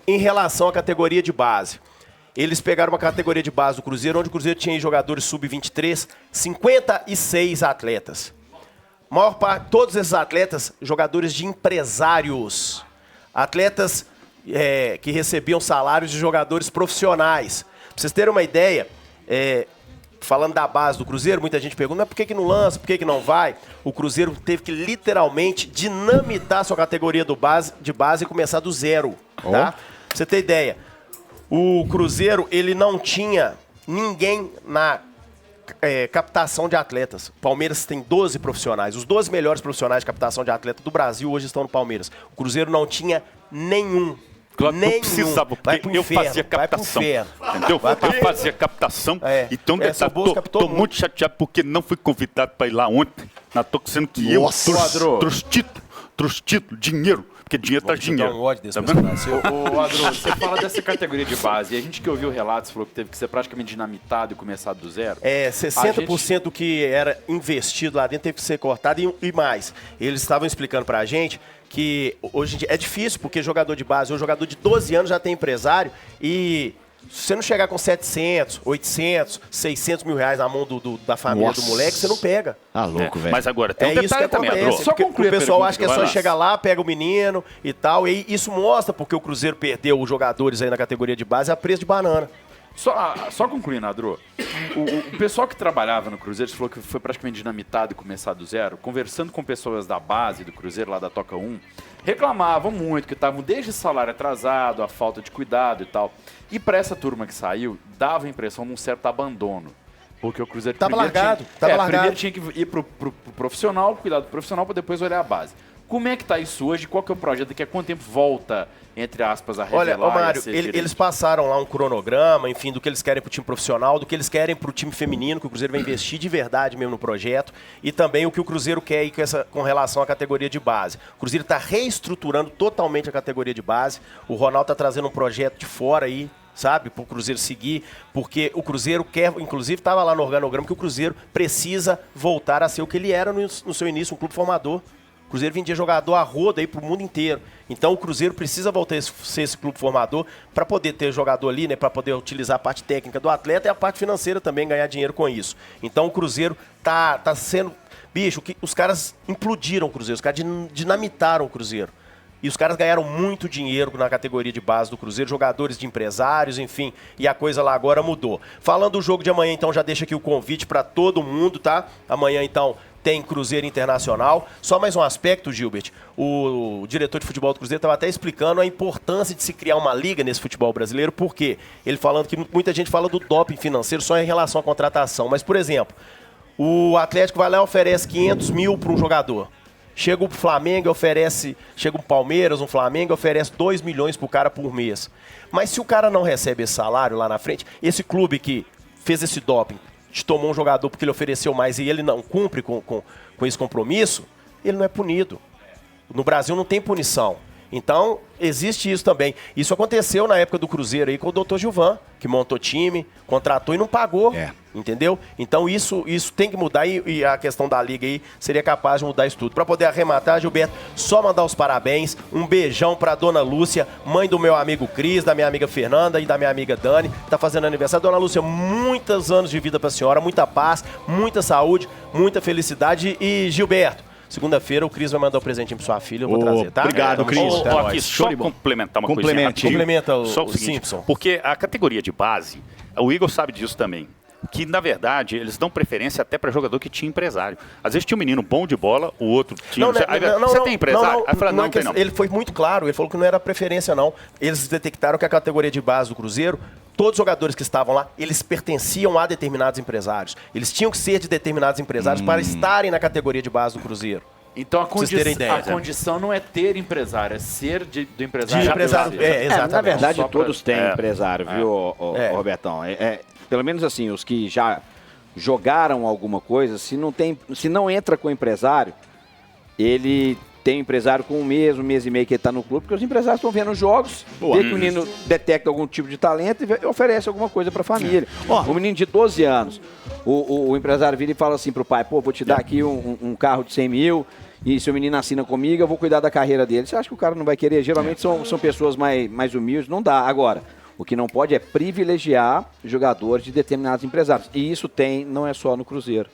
Em relação à categoria de base, eles pegaram uma categoria de base do Cruzeiro, onde o Cruzeiro tinha jogadores sub-23, 56 atletas. Maior parte, todos esses atletas, jogadores de empresários. Atletas que recebiam salários de jogadores profissionais. Pra vocês terem uma ideia, falando da base do Cruzeiro, muita gente pergunta, mas por que não lança, por que não vai? O Cruzeiro teve que literalmente dinamitar sua categoria de base e começar do zero. Tá? Pra você ter ideia, o Cruzeiro ele não tinha ninguém na captação de atletas. O Palmeiras tem 12 profissionais. Os 12 melhores profissionais de captação de atleta do Brasil hoje estão no Palmeiras. O Cruzeiro não tinha nenhum. Claro, não precisava, porque eu fazia captação. Entendeu? Eu fazia captação. Então, tô muito chateado porque não fui convidado para ir lá ontem. Não tô sendo que trouxe título, dinheiro. Porque dinheiro traz dinheiro. Ô, Adro, você fala dessa categoria de base. E a gente que ouviu relatos falou que teve que ser praticamente dinamitado e começar do zero. 60% do que era investido lá dentro teve que ser cortado e mais. Eles estavam explicando pra gente que hoje em dia é difícil, porque jogador de base, ou jogador de 12 anos já tem empresário e se você não chegar com 700, 800, 600 mil reais na mão da família do moleque, você não pega. Tá louco, velho. Mas agora tem um detalhe também, Adro. Só concluir o pessoal acha que é só chegar lá, pega o menino e tal. E isso mostra porque o Cruzeiro perdeu os jogadores aí na categoria de base a preço de banana. Só concluindo, Adro, o pessoal que trabalhava no Cruzeiro, você falou que foi praticamente dinamitado e começar do zero, conversando com pessoas da base do Cruzeiro, lá da Toca 1, reclamavam muito que estavam desde salário atrasado, a falta de cuidado e tal. E para essa turma que saiu, dava a impressão de um certo abandono. Porque o Cruzeiro primeiro tinha que ir pro profissional, cuidar do profissional, para depois olhar a base. Como é que tá isso hoje? Qual que é o projeto? Daqui a quanto tempo volta, entre aspas, a revelar? Olha, Mário, eles passaram lá um cronograma, enfim, do que eles querem pro time profissional, do que eles querem pro time feminino, que o Cruzeiro vai investir de verdade mesmo no projeto, e também o que o Cruzeiro quer aí com relação à categoria de base. O Cruzeiro está reestruturando totalmente a categoria de base, o Ronaldo está trazendo um projeto de fora aí, sabe, para o Cruzeiro seguir, porque o Cruzeiro quer, inclusive estava lá no organograma, que o Cruzeiro precisa voltar a ser o que ele era no seu início, um clube formador. O Cruzeiro vendia jogador a roda aí pro mundo inteiro. Então o Cruzeiro precisa voltar a ser esse clube formador para poder ter jogador ali, né, para poder utilizar a parte técnica do atleta e a parte financeira também, ganhar dinheiro com isso. Então o Cruzeiro tá sendo... Bicho, os caras implodiram o Cruzeiro, os caras dinamitaram o Cruzeiro. E os caras ganharam muito dinheiro na categoria de base do Cruzeiro, jogadores de empresários, enfim, e a coisa lá agora mudou. Falando do jogo de amanhã, então, já deixa aqui o convite para todo mundo, tá? Amanhã, então, tem Cruzeiro Internacional. Só mais um aspecto, Gilbert, o diretor de futebol do Cruzeiro estava até explicando a importância de se criar uma liga nesse futebol brasileiro, por quê? Ele falando que muita gente fala do doping financeiro só em relação à contratação, mas, por exemplo, o Atlético vai lá e oferece 500 mil para um jogador. Chega o Flamengo e oferece, chega o Palmeiras, um Flamengo, oferece 2 milhões pro cara por mês. Mas se o cara não recebe esse salário lá na frente, esse clube que fez esse doping, te tomou um jogador porque ele ofereceu mais e ele não cumpre com esse compromisso, ele não é punido. No Brasil não tem punição. Então, existe isso também. Isso aconteceu na época do Cruzeiro aí com o Dr. Gilvan, que montou time, contratou e não pagou. Entendeu? Então, isso tem que mudar e a questão da liga aí seria capaz de mudar isso tudo. Para poder arrematar, Gilberto, só mandar os parabéns. Um beijão para dona Lúcia, mãe do meu amigo Cris, da minha amiga Fernanda e da minha amiga Dani. Tá fazendo aniversário. Dona Lúcia, muitos anos de vida para a senhora, muita paz, muita saúde, muita felicidade. E, Gilberto, segunda-feira o Cris vai mandar um presentinho pra sua filha, eu vou trazer, tá? Obrigado, Cris. Aqui, só complementar uma coisinha. Complementa o seguinte, Simpson. Porque a categoria de base, o Igor sabe disso também, que na verdade eles dão preferência até para jogador que tinha empresário. Às vezes tinha um menino bom de bola, o outro tinha... Você tem empresário? Aí fala, não, ele foi muito claro, ele falou que não era preferência não. Eles detectaram que a categoria de base do Cruzeiro, todos os jogadores que estavam lá, eles pertenciam a determinados empresários. Eles tinham que ser de determinados empresários para estarem na categoria de base do Cruzeiro. Então a condição não é ter empresário, é ser do empresário. De empresário, exatamente. Na verdade, todos têm empresário, viu, Robertão? Pelo menos assim, os que já jogaram alguma coisa, se não entra com empresário, ele tem empresário com um mês e meio que ele está no clube, porque os empresários estão vendo os jogos, vê que o menino detecta algum tipo de talento e oferece alguma coisa para a família. Um menino de 12 anos, o empresário vira e fala assim pro pai, pô, vou te dar aqui um carro de 100 mil e se o menino assina comigo, eu vou cuidar da carreira dele. Você acha que o cara não vai querer? Geralmente são pessoas mais humildes, não dá. Agora, o que não pode é privilegiar jogadores de determinados empresários. E isso não é só no Cruzeiro.